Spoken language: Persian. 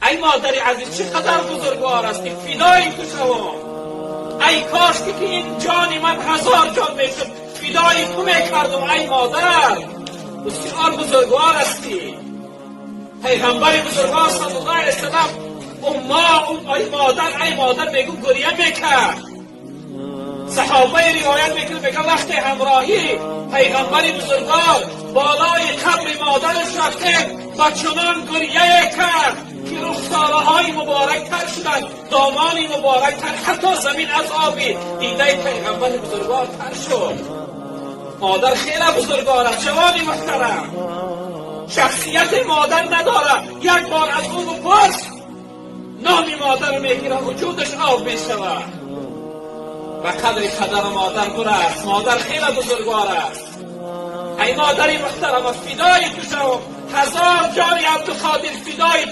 ای مادری عزیز چقدر بزرگوار هستی، فدای تو شوم. ای کاش که این جانی من 1000 جان میشد، فدای تو میکردم. ای مادر بسیار بزرگوار هستی. پیغمبر بزرگوار صلی الله علیه وسلم ای مادر میگو گریه میکرد. صحابه روایت میکنه میگه وقتی همراهی پیغمبر بزرگوار بالای قبر مادرش رفته و چنان گریه کرد که رخسارهای مبارک تر شدن، دامانی مبارک تر، حتی زمین از آبی دیده پیغمبر بزرگوار تر شد. مادر خیلی بزرگوار است. جوانی محترم، شخصیت مادر نداره، یک بار از او بپرس نامی مادر رو میگیره وجودش آب میشود. و قدر مادر برست. مادر خیلی بزرگوار است. ای مادری محترم، فدای تو شوم. 1000 جان عبدالقادر فدای